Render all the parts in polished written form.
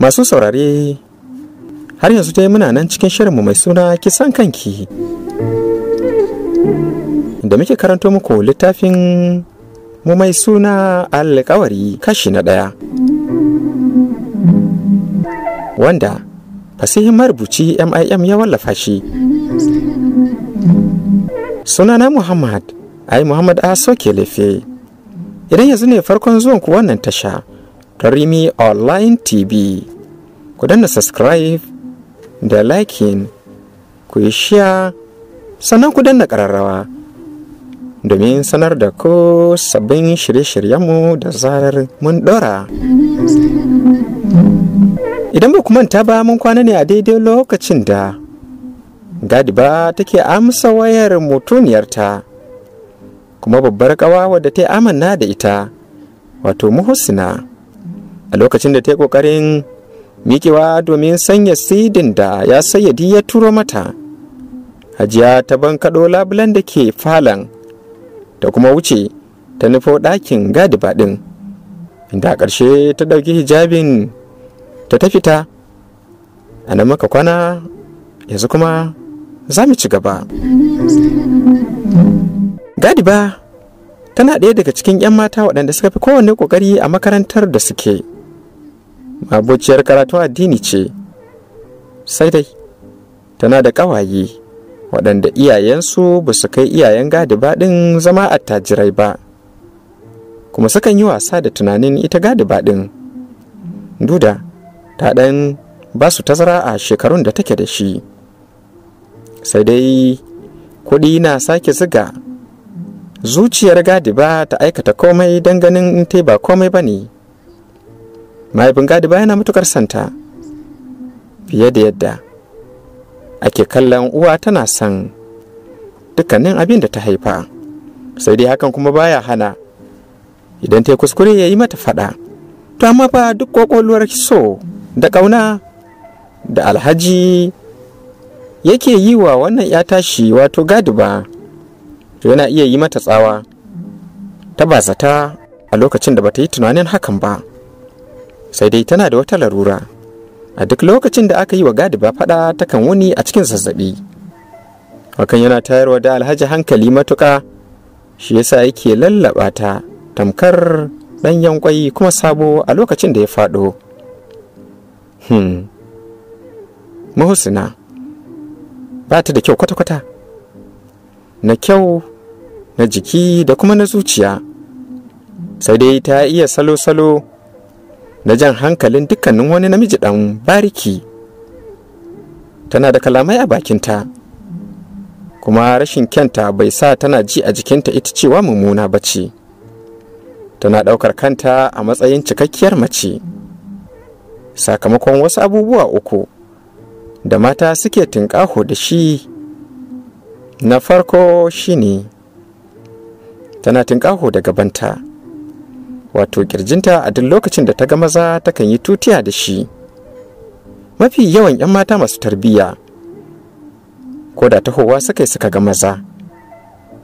Masu saurare, har yanzu dai muna nan cikin shirinmu mai suna kisan kanki, da muke karanto muku littafin mu mai suna alƙawari kashi na 1, wanda fasihin marubuci MIM ya wallafa shi. Sunana Muhammad Aso Kelefe. Idan yanzu ne farkon zuwan ku wannan tasha ta Rimi Online TV, ku danna subscribe da liking, ku yi share, sannan ku danna ƙararrawa domin sanar da ku sabbin shirye-shiryenmu da zarar mun ɗora. Idan ba ku manta ba, mun kwana ne a daidai lokacin da Gadiba take amsa wayar mutuniyarta, kuma babbar ƙawa wadda ta yi amanna da ita, wato Muhsina, a lokacin da ta yi ƙoƙarin miƙewa domin sanya sidin da ya sayyadi ya turo mata. Hajiya ta bankaɗo labulan da ke falon ta kuma wuce ta nufo ɗakin Gadiba ɗin, inda a ƙarshe ta ɗauki hijabin ta fita. A nan maka kwana, yanzu kuma za mu ci gaba. Gadiba tana ɗaya daga cikin 'yan mata waɗanda suka fi kowanne ƙoƙari a makarantar da suke. Mabociyar karatun addini ce, sai dai tana da ƙawaye waɗanda iyayensu ba su kai iyayen Gadiba ɗin zama attajirai ba, kuma sukan yi wasa da tunanin ita Gadiba ɗin. Duda ta ɗan ba su tazara a shekarun da take da shi, sai dai kuɗi na sake ziga zuciyar Gadiba ta aikata komai don ganin in ta ba komai ba ne. Mahaifin Gadiba yana matukar santa fiye da yadda ake kallon uwa tana son dukkanin abin da ta haifa, sai dai hakan kuma baya hana idan ta yi kuskure ya yi mata faɗa. To amma fa duk ƙwaƙwalwar so da ƙauna da Alhaji yake yi wa wannan ya tashi, wato Gadiba, to yana iya yi mata tsawa ta bazata a lokacin da bata yi tunanin hakan ba. Sai dai tana da wata larura. A duk lokacin da aka yi wa Gadiba faɗa, takan wuni a cikin zazzaɓi. Hakan yana tayarwa da Alhaji hankali matuƙa, shi yasa yake lallaɓa ta tamkar ɗanyen ƙwai kuma sabo a lokacin da ya faɗo. Muhsina ba ta da kyau kwata-kwata, na kyau na jiki da kuma na zuciya, sai dai ta iya salo-salo na jan hankalin dukkanin wani namiji ɗan bariki. Tana da kalamai a bakinta, kuma rashin kyanta bai sa tana ji a jikinta ita cewa mummuna ba ce. Tana ɗaukar kanta a matsayin cikakkiyar mace, sakamakon wasu abubuwa 3 da mata suke tinƙaho da shi. Na farko shine tana tinƙaho da gabanta, wato ƙirjinta. A duk lokacin da ta ga maza takan yi tutiya da shi. Mafi yawan 'yan mata masu tarbiyya, ko da tahowa suka ga maza,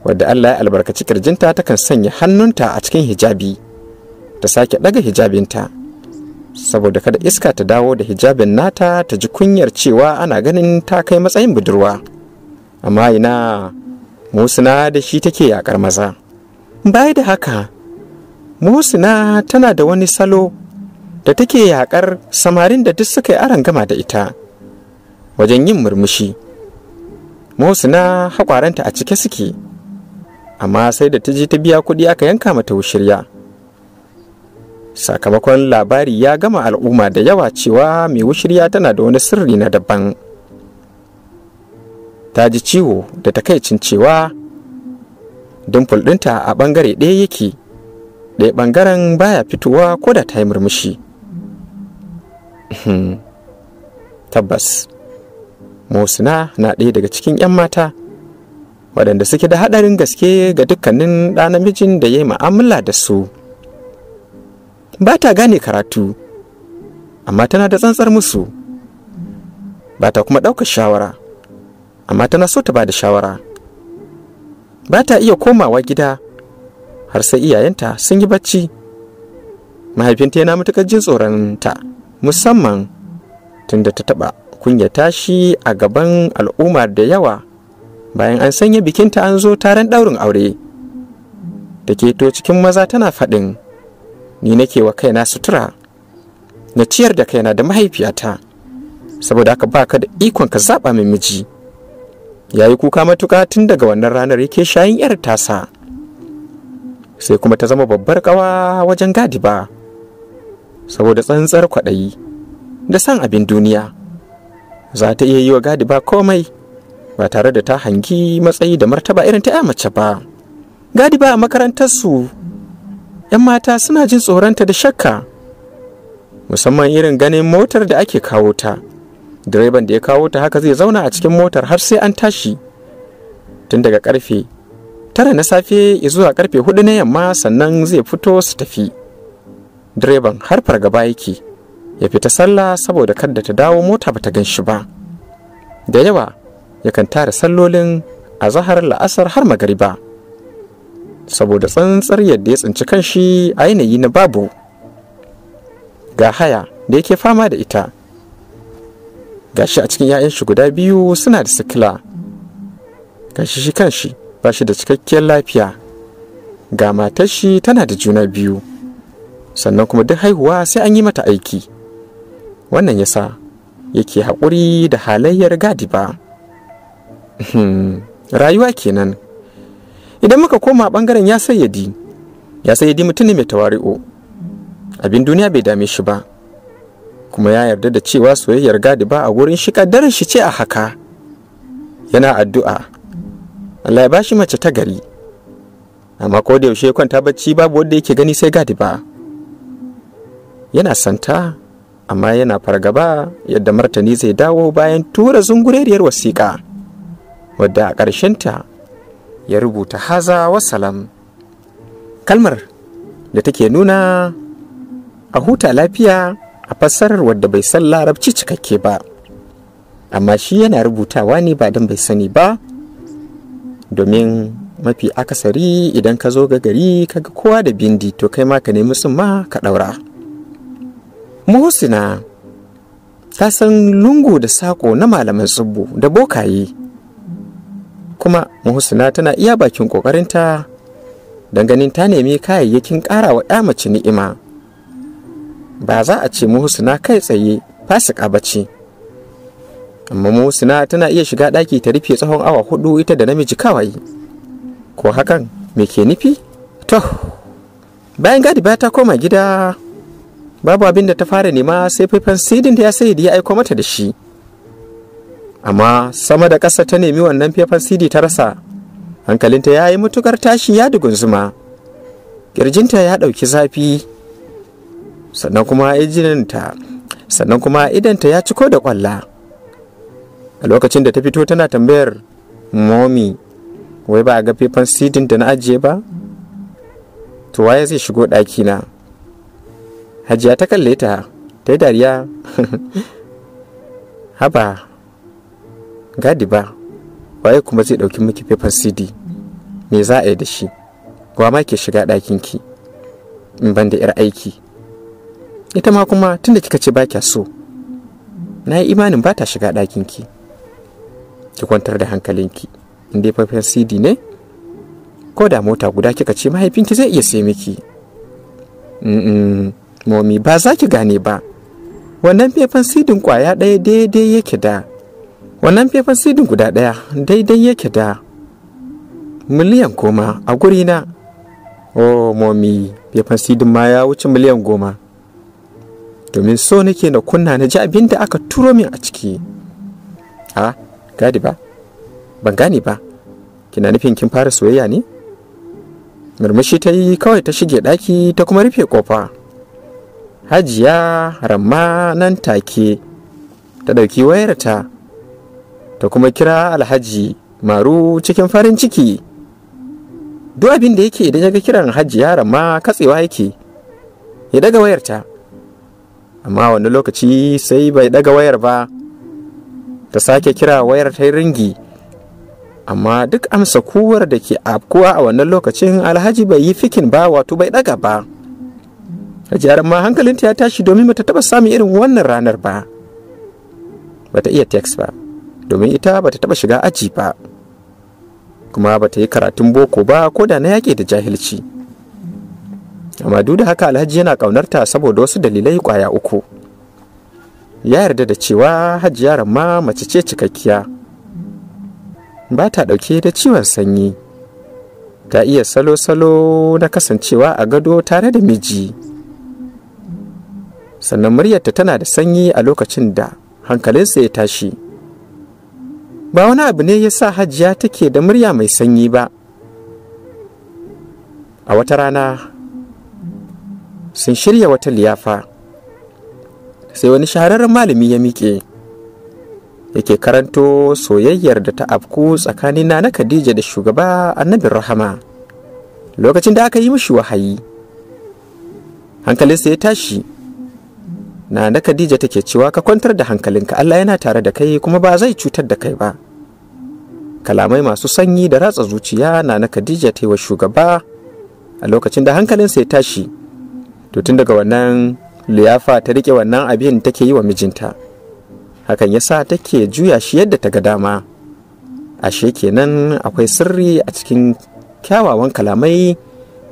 wadda Allah ya albarkaci ƙirjinta, takan sanya hannunta a cikin hijabi ta sake ɗaga hijabinta, saboda kada iska ta dawo da hijabin nata ta ji kunyar cewa ana ganin ta kai matsayin budurwa. Amma ina, Muhsina da shi take yakar maza. Baya da haka, Muhsina tana da wani salo da take yakar samarin da duk suka yi arangama da ita wajen yin murmushi. Muhsina haƙwaranta a cike suke, amma sai da ta je ta biya kuɗi aka yanka mata wushirya. Sakamakon labari ya gama al'umma da yawa cewa mai wushirya tana da wani sirri na daban. Ta ji ciwo da takaicin cewa dimple ɗinta a ɓangare ɗaya yake, ɗaya ɓangaren baya fitowa ko da ta yi murmushi. Tabbas Muhsina na ɗaya daga cikin 'yan mata waɗanda suke da haɗarin gaske ga dukkanin ɗa namijin da ya yi mu'amala da su. Ba ta gane karatu, amma tana da tsantsar musu. Ba ta kuma ɗaukar shawara, amma tana so ta ba da shawara. Ba ta iya komawa gida har sai iyayenta sun yi bacci, mahaifinta yana matuƙar jin tsoronta, musamman tunda ta taɓa kunyata shi a gaban al'umma da yawa bayan an sanya bikinta an zo taron ɗaurin aure. Da keto cikin maza tana faɗin, ni nake wa kaina sutura, na ciyar da kaina da mahaifiyata, saboda haka baka da ikon ka zaɓa min miji. Ya yi kuka matuƙa tun daga wannan ranar yake shayin 'yar tasa. Sai kuma ta zama babbar ƙawa wajen Gadiba, saboda tsantsar kwaɗayi da san abin duniya. Za ta iya yi wa Gadiba komai ba tare da ta hangi matsayi da martaba irin ta 'ya mace ba. Gadiba a makarantarsu 'yan mata suna jin tsoronta da shakka, musamman irin ganin motar da ake kawo ta. Direban da ya kawo ta haka zai zauna a cikin motar har sai an tashi, tun daga karfe 9 na safe zuwa karfe 4 na yamma, sannan zai fito su tafi. Direban har fargaba yake ya fita sallah saboda kada ta dawo mota bata gan shi ba. Da yawa yakan tara sallolin azahar, la'asar har magariba, saboda tsantsar yadda ya tsinci kanshi a yanayi na babu. Ga haya da yake fama da ita, gashi a cikin 'ya'yan shi guda biyu suna da sikila, gashi shi kanshi ba shi da cikakkiyar lafiya, ga matar shi tana da juna biyu, sannan kuma duk haihuwa sai an yi mata aiki. Wannan yasa yake haƙuri da halayyar Gadiba. Rayuwa kenan. Idan muka koma ɓangaren ya sayyadi mutum ne mai tawari'u, abin duniya bai dame shi ba, kuma ya yarda da cewa soyayyar Gadiba a wurin shi kaddarar shi ce a haka. Yana addu'a Allah ya bashi mace ta gari, amma ko da yaushe kwanta bacci babu wanda yake gani sai Gadiba. Yana santa, amma yana fargaba yadda martani zai dawo bayan tura zungureriyar wasiƙa, wadda a ƙarshenta ya rubuta haza wasalam, kalmar da take nuna a huta lafiya a fassarar wadda bai san larabci cikakke ba, amma shi yana rubutawa ne ba don bai sani ba, domin mafi akasari idan ka zo ga gari kaga kowa da bindi to kai ma ka nemi tsumma ka ɗaura. Muhsina ta san lungu da saƙo na malaman tsubbu da bokaye, kuma Muhsina tana iya bakin ƙoƙarinta don ganin ta nemi kayayyakin ƙara wa 'ya mace ni'ima. Ba za a ce Muhsina kai tsaye fasika ba ce, amma Muhsina tana iya shiga ɗaki ta rufe tsawon awa 4 ita da namiji kawai. Ko hakan me ke nufi? To, bayan Gadiba ta koma gida, babu abin da ta fara nema sai faifan sidin da ya sayyadi ya aiko mata da shi. Amma sama da ƙasa ta nemi wannan faifan sidi ta rasa. Hankalinta ya yi matukar tashi ya dugunzuma, ƙirjinta ya ɗauki zafi, sannan kuma idanta ya ciko da ƙwalla. A lokacin da ta fito tana tambayar momi, wai ba a ga faifan sidin da na ajiye ba? To waye zai shigo ɗakina? Hajiya ta kalle ta yi dariya. Haba Gadiba, waye kuma zai ɗauki miki faifan CD? Me za a yi da shi? Wa ma ke shiga ɗakinki in ban da 'yar aiki? Ita ma kuma tunda kika ce ba kya so, na yi imanin ba ta shiga ɗakinki. Ki kwantar da hankalinki, in dai faifan CD ne, ko da mota guda kika ce mahaifinki zai iya sai miki. Momi, ba za ki gane ba, wannan faifan sidin kwaya ɗaya daidai yake da wannan faifan sidin guda ɗaya daidai yake da miliyan 10 a gurina. Oh momi, faifan sidin ma ya wuce miliyan 10, domin so nake na kunna na ji abin da aka turo min a ciki. Ha, Gadiba, ban gane ba, kina nufin kin fara soyayya ne? Murmushi ta yi kawai ta shige ɗaki ta kuma rufe ƙofa. Hajiya Ramma nan take ta ɗauki wayarta ta kuma kira Alhaji Maru cikin farin ciki. Duk abin da yake idan ya ga kiran Hajiya Ramma katsewa yake, ya daga wayarta, amma wani lokaci sai bai daga wayar ba. Ta sake kira, wayar ta ringi, amma duk amsa kuwar da ke afkuwa a wannan lokacin Alhaji bai yi fikin ba, wato bai daga ba. Hajiya Ramma hankalinta ya tashi domin bata taɓa samun irin wannan ranar ba. Bata iya text ba, domin ita bata taɓa shiga aji ba, kuma bata yi karatun boko ba ko da na yaƙi da jahilci. Amma duk da haka Alhaji yana ƙaunarta saboda wasu dalilai ƙwaya 3. Ya yarda da cewa Hajiya Ramma mace ce cikakkiya, ba ta ɗauke da ciwon sanyi, ta iya salo-salo na kasancewa a gado tare da miji, sannan muryarta tana da sanyi a lokacin da hankalinsa ya tashi. Ba wani abu ne ya sa Hajiya take da murya mai sanyi ba. A wata rana sun shirya wata liyafa, sai wani shahararren malami ya miƙe yake karanto soyayyar da ta afku tsakanin Nana Khadija da shugaba Annabi Rahama lokacin da aka yi mishi wahayi. Hankalinsa ya tashi. Nana Khadija take cewa ka kwantar da hankalinka, Allah yana tare da kai kuma ba zai cutar da kai ba. Kalamai masu sanyi da ratsa zuciya Nana Khadija ta yi wa shugaba a lokacin da hankalinsa ya tashi. To tun daga wannan liyafa ta rike wannan abin take yi wa mijinta. Hakan yasa take juya shi yadda ta ga dama. Ashe kenan akwai sirri a cikin kyawawan kalamai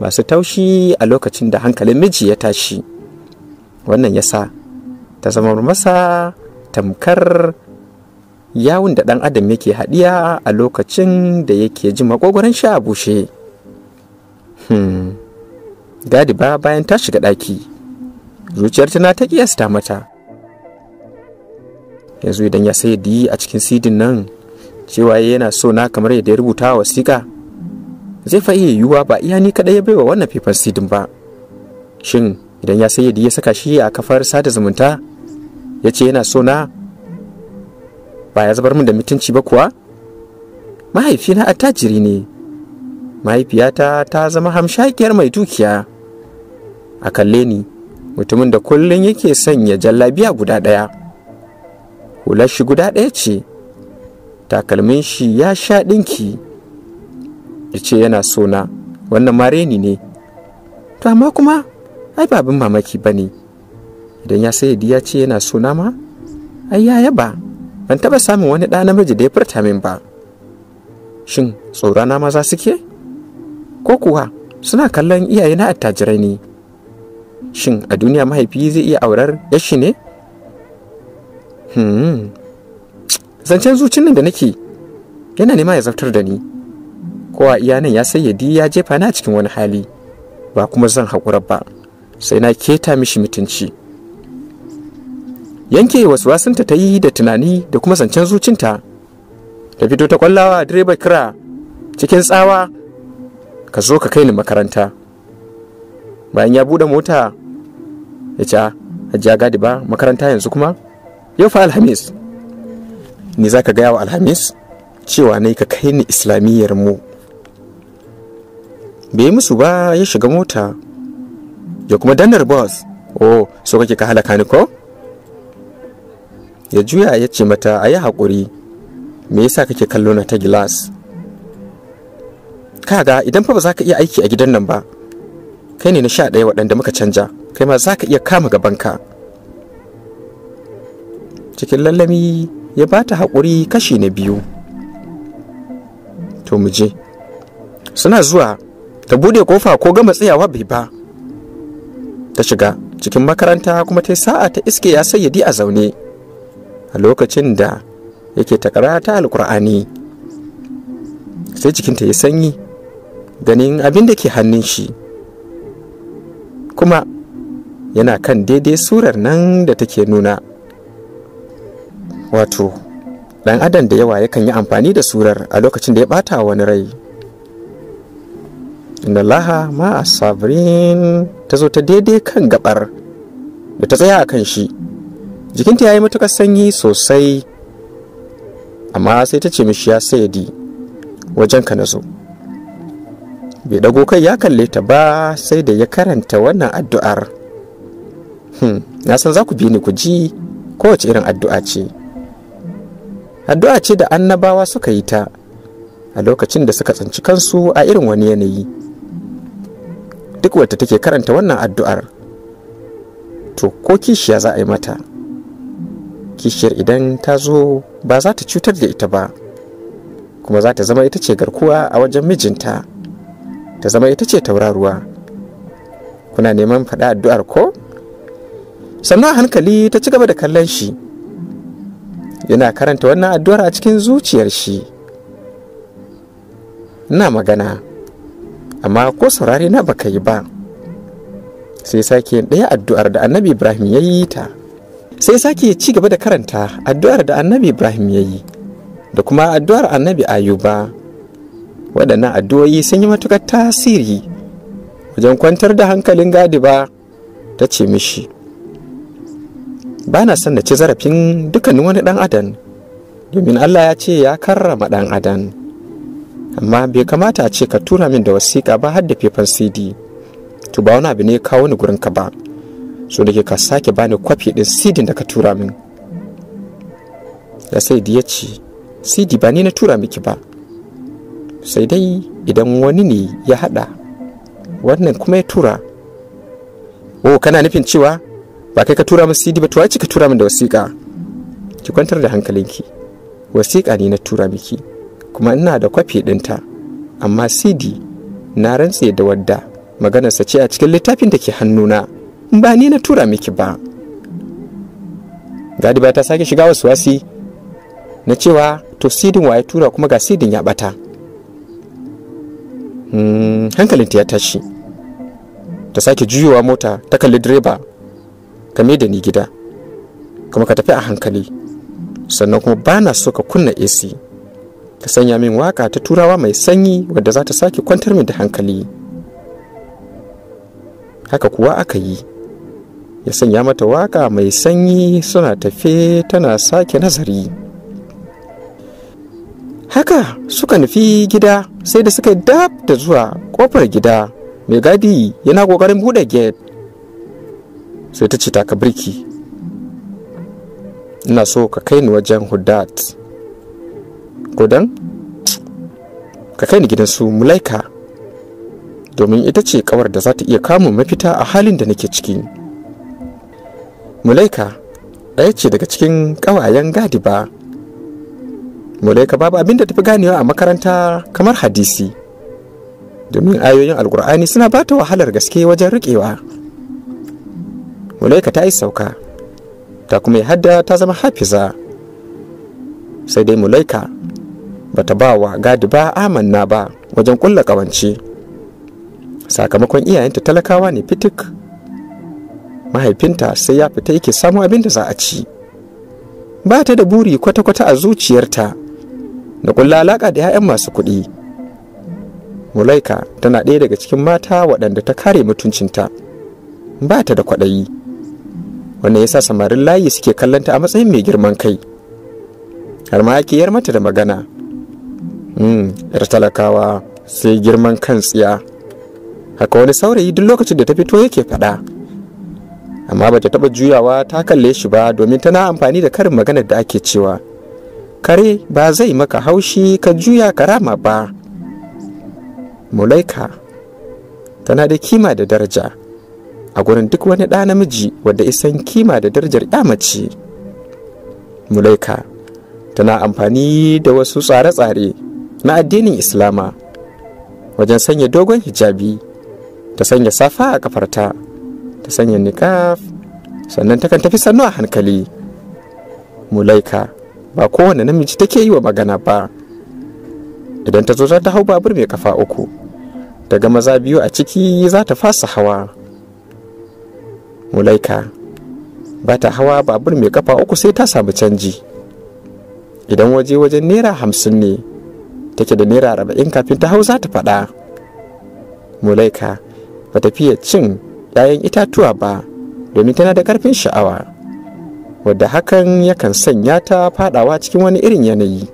masu taushi a lokacin da hankalin miji ya tashi. Wannan yasa ta zama masa tamkar yawun da ɗan adam yake haɗiya a lokacin da yake ji makogoron shi a bushe. Gadiba bayan ta shiga ɗaki, zuciyarta na ta kiyasta mata. Yanzu idan ya sai di a cikin sidin nan cewa yana so na kamar yadda ya rubuta a wasiƙa, zai fa iya yiwuwa ba iya ni kaɗai ya baiwa wannan faifan sidin ba. Shin idan ya sai ya saka shi a kafar sada zumunta ya ce yana so na, ba ya zubar min da mutunci ba kuwa? Mahaifina attajiri ne, mahaifiyata ta zama hamshakiyar mai dukiya. A kalle ni, mutumin da kullum yake sanya jallabiya guda ɗaya, hular shi guda ɗaya ce, takalmin shi ya sha ɗinki, ya ce yana so na, wannan mareni ne. To amma kuma ai ba abin mamaki ba ne, idan ya sai ya ce yana so na ma, ai ya yaba. Ban taɓa samun wani ɗa namiji da ya furta min ba. Shin tsorana maza suke? Ko kuwa suna kallon iyaye na attajirai ne? Shin a duniya mahaifi zai iya aurar yashi ne? Zancen zucin nan da nake yana nema ya zartar da ni. Kowa iya nan ya sayyadi ya jefa na cikin wani hali, ba kuma zan haƙura ba, sai na keta mishi mutunci. Yanke wasu wasunta ta yi da tunani da kuma zancen zucinta. Ta fito ta kwallawa direba kira cikin tsawa, ka zo ka kai ni makaranta. Bayan ya buɗe mota ya ce, Hajiya Gadiba makaranta yanzu kuma? Yau fa Alhamis. Ni za ka gaya wa Alhamis cewa ne ka kai ni islamiyyar mu. Bai yi musu ba, ya shiga mota ya kuma dannar bus. Oh, so kake ka halaka ni ko? Ya juya ya ce mata, a yi haƙuri, me yasa kake kallo na ta gilas? Kaga idan fa ba za ka iya aiki a gidan nan ba, kai ne na 11 waɗanda muka canja, kai ma za ka iya kama gabanka. Cikin lallami ya ba ta haƙuri kashi na 2. To mu je. Suna zuwa, ta buɗe ƙofa ko gama tsayawa bai ba. Ta shiga cikin makaranta kuma ta yi sa'a ta iske ya sayyadi a zaune a lokacin da yake ta karata alkur'ani. Sai jikinta ya sanyi ganin abin da ke hannun shi, kuma yana kan daidai surar nan da take nuna. Wato ɗan adam da yawa yakan yi amfani da surar a lokacin da ya ɓata wani rai. Inna Allaha ma as-sabirin ta zo ta daidai kan gabar da ta tsaya a kan shi. Jikinta ya yi matuƙar sanyi sosai, amma sai ta ce mishi, ya sayyadi wajen ka na zo. Bai dago kai ya kalle ta ba sai da ya karanta wannan addu'ar. Na san za ku bi ni ku ji kowace irin addu'a ce. Addu'a ce da annabawa suka yi ta a lokacin da suka tsinci kansu a irin wani yanayi. Duk wata take karanta wannan addu'ar to ko kishiya za a yi mata, kishiyar idan ta zo ba za ta cutar da ita ba, kuma za ta zama ita ce garkuwa a wajen mijinta, ta zama ita ce tauraruwa. Kuna neman faɗa addu'ar ko? Sannan a hankali ta ci gaba da kallon shi, yana karanta wannan addu'ar a cikin zuciyar shi. Ina magana, amma ko saurare na baka yi ba. Sai sake ɗaya addu'ar da Annabi Ibrahim ya yi ta. Sai sake ci gaba da karanta addu'ar da Annabi Ibrahim ya yi, da kuma addu'ar Annabi Ayuba. Waɗannan addu'o'i sun yi matuƙar tasiri wajen kwantar da hankalin Gadiba. Ta ce mishi, ba na son na ci zarafin dukkanin wani ɗan adam, domin Allah ya ce ya karrama ɗan adam, amma bai kamata a ce ka tura min da wasiƙa ba har da faifan CD. To ba wani abu ne ya kawo ni gurinka ba, so da ke ka sake bani kwafi ɗin CD da ka tura min. Ya Saidi ya ce, CD ba ni na tura miki ba, sai dai idan wani ne ya haɗa wannan kuma ya tura. Oh, kana nufin cewa ba kai ka tura min CD ba, to wace ka tura min da wasiƙa? Ki kwantar da hankalinki, wasiƙa ne na tura miki, kuma ina da kwafi ɗinta, amma CD na rantse da wadda maganarsa ce a cikin littafin da ke hannuna, ba ni na tura miki ba. Gadiba ta sake shiga wasu wasi na cewa to sidin waye tura, kuma ga sidin ya bata. Hankalinta ya tashi, ta sake juyowa mota ta kalli direba, ka da ni gida kuma ka tafi a hankali, sannan kuma ba na so ka kunna AC, ka sanya min waka ta turawa mai sanyi wadda za ta sake kwantar min da hankali. Haka kuwa aka yi, ya sanya mata waka mai sanyi, suna tafe tana sake nazari. Haka suka nufi gida, sai da suka dab da zuwa kofar gida, mai gadi yana kokarin bude gate. Sai ta ce, taka birki, ina so ka kai ni wajen Hudat. Godan, ka kai ni gidan su Mulaika, domin ita ce kawar da za ta iya kamun mafita a halin da nake ciki. Mulaika ɗaya ce daga cikin ƙawayen Gadiba. Mulaika babu abin da tafi ganewa a makaranta kamar hadisi, domin ayoyin Alƙur'ani suna ba ta wahalar gaske wajen riƙewa. Mulaika ta yi sauka, ta kuma yi hadda, ta zama hafiza. Sai dai Mulaika bata ba wa Gadiba amanna ba wajen ƙulla ƙawance, sakamakon iyayenta talakawa ne fitik. Mahaifinta sai ya fita yake samu abin da za a ci. Ba ta da buri kwata-kwata a zuciyarta da kulla alaka da 'ya'yan masu kuɗi. Mulaika tana ɗaya daga cikin mata waɗanda ta kare mutuncinta, ba ta da kwaɗayi. Wannan yasa samarin layi suke kallonta a matsayin mai girman kai, har ma ake yar mata da magana. Yar talakawa sai girman kan tsiya. Haka wani saurayi duk lokacin da ta fito yake faɗa, amma bata taɓa juyawa ta kalle shi ba, domin tana amfani da karin maganar da ake cewa kare ba zai maka haushi ka juya karama ba. Mulaika tana da kima da daraja a gurin duk wani ɗa namiji wanda isan kima da darajar ya mace. Mulaika tana amfani da wasu tsare-tsare na addinin Islama wajen sanya dogon hijabi, ta sanya safa a kafarta, ta sanya niqab, sannan takan tafi sannu a hankali. Mulaika ba kowane namiji take yi wa magana ba. Idan ta zo za ta hau babur mai kafa uku, daga maza biyu a ciki za ta fasa hawa. Mulaika ba ta hawa babur mai kafa uku sai ta samu canji. Idan wajen naira 50 ne, take da naira 40 kafin ta hau za ta faɗa. Mulaika ba ta fiye cin 'ya'yan itatuwa ba, domin tana da ƙarfin sha'awa, wadda hakan yakan sanya ta faɗawa cikin wani irin yanayi.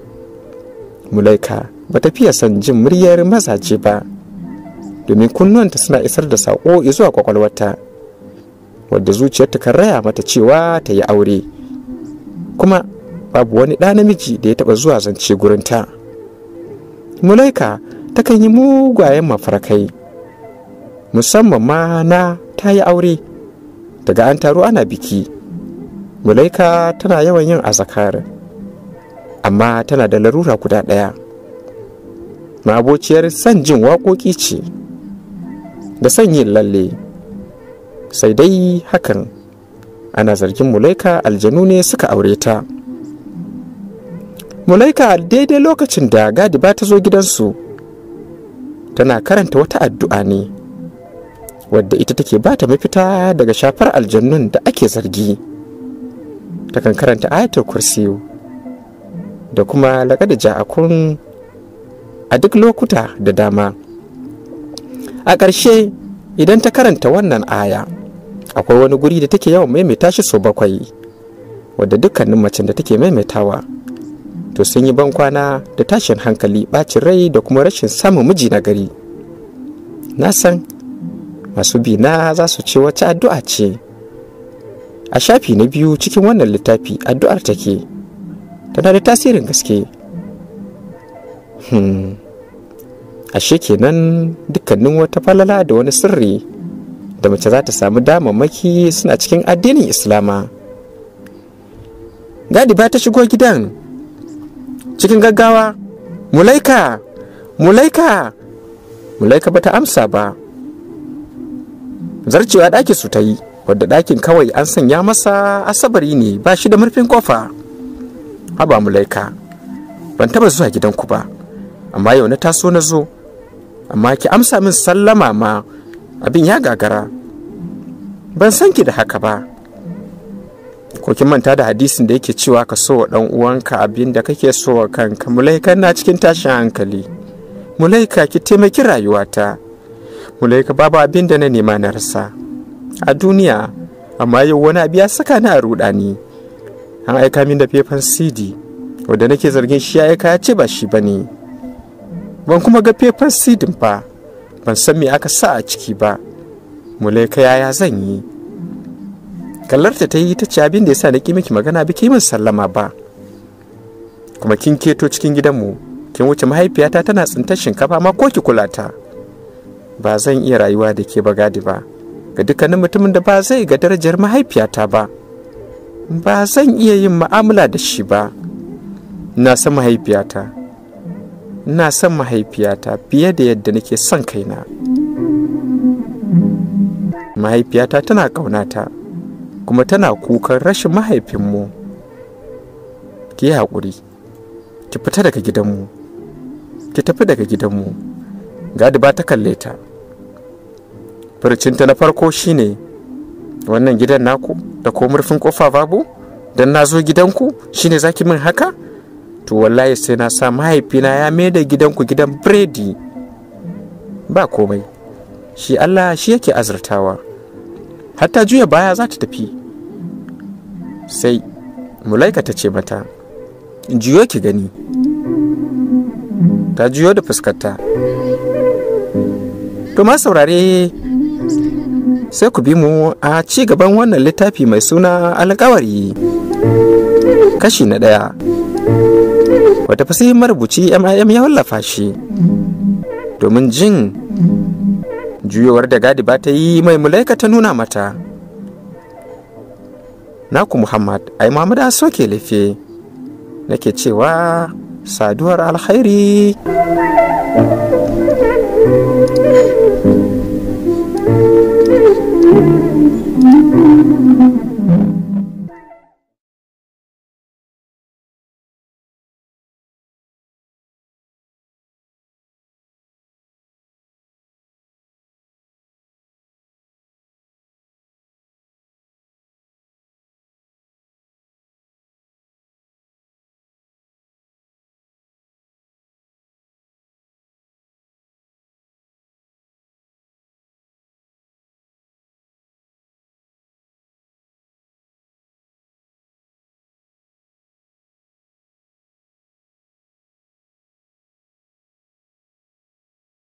Mulaika ba ta fiye son jin muryar mazaje ba, domin kunnuwanta suna isar da saƙo zuwa kwakwalwarta, wadda zuciyarta kan raya mata cewa ta yi aure, kuma babu wani ɗa namiji da ya taɓa zuwa zance gurinta. Mulaika takan yi mugayen mafarkai, musamman ma na ta yi aure, daga an taro ana biki. Mulaika tana yawan yin azakar, amma tana da larura guda ɗaya. Ma'abociyar son jin waƙoƙi ce da son yin lalle. Sai dai hakan ana zargin Mulaika aljanu ne suka aure ta. Mulaika daidai lokacin da Gadiba ta zo gidansu tana karanta wata addu'a ne wadda ita take ba ta mafita daga shafar aljannun da ake zargi. Takan karanta ayatul kursiyu da kuma laqad ja'akum a duk lokuta da dama. A ƙarshe idan ta karanta wannan aya, akwai wani guri da take yawan maimaita shi sau 7, wadda dukkanin macen da take maimaitawa to sun yi bankwana da tashin hankali, ɓacin rai da kuma rashin samun miji na gari. Na san masu bina za su ce wace addu'a ce. A shafi na 2 cikin wannan littafi addu'ar take tana da tasirin gaske. Ashe kenan dukkanin wata falala da wani sirri da mace za ta samu damammaki suna cikin addinin Islama. Gadiba ta shigo gidan cikin gaggawa. Mulaika, Mulaika. Mulaika bata amsa ba. Zarcewa ɗaki su ta yi, wadda ɗakin kawai an sanya masa asabari ne, ba shi da murfin kofa. Haba Mulaika, ban taba zuwa gidanku ba, amma yau na taso na zo, amma ki amsa min sallama ma abin ya gagara. Ban san ki da haka ba. Ko kin manta da hadisin da yake cewa ka so wa ɗan uwanka abin da kake so wa kanka? Mulaika, na cikin tashin hankali. Mulaika, ki taimaki rayuwata. Mulaika, babu abin da na nema na rasa a duniya, amma yau wani abu ya saka ni a rudani. An aika min da faifan CD wadda nake zargin shi ya aika ya ce ba shi bane. Ban kuma ga faifan CD ba, ban san me aka sa a ciki ba. Mulaika, yaya zan yi? Kallarta ta yi ta ce abin da yasa na ki miki magana bi ki min sallama ba. Kuma kin keto cikin gidanmu, kin wuce mahaifiyata tana tsintar shinkafa ma ko ki kula ta. Ba zan iya rayuwa da ke ba Gadiba, ga dukkanin mutumin da ba zai ga darajar mahaifiyata ba. Ba zan iya yin mu'amala da shi ba. Ina son mahaifiyata, ina son mahaifiyata fiye da yadda nake son kaina. Mahaifiyata tana ƙaunata, kuma tana kukan rashin mahaifinmu. Ki yi haƙuri, ki fita daga gidanmu, ki tafi daga gidanmu. Gadiba ta kalle ta. Furcinta na farko shine, wannan gidan naku da ko murfin kofa babu? Dan na zo gidanku shine zaki min haka? To wallahi sai na sa mahaifina ya mai da gidanku gidan biredi. Ba komai, shi Allah shi yake azurtawa. Hatta juya baya za ta tafi, sai Mulaika ta ce mata, juyo ki gani. Ta juyo da fuskarta. To ma saurare, sai ku bi mu a ci gaban wannan littafi mai suna Alƙawari, kashi na 1, wata fasihin marubuci MIM ya wallafa shi domin jin juyowar da Gadiba ta yi mai Mulaika ta nuna mata. Naku Muhammad Muhammad Asoke Lefe nake cewa saduwar alkhairi.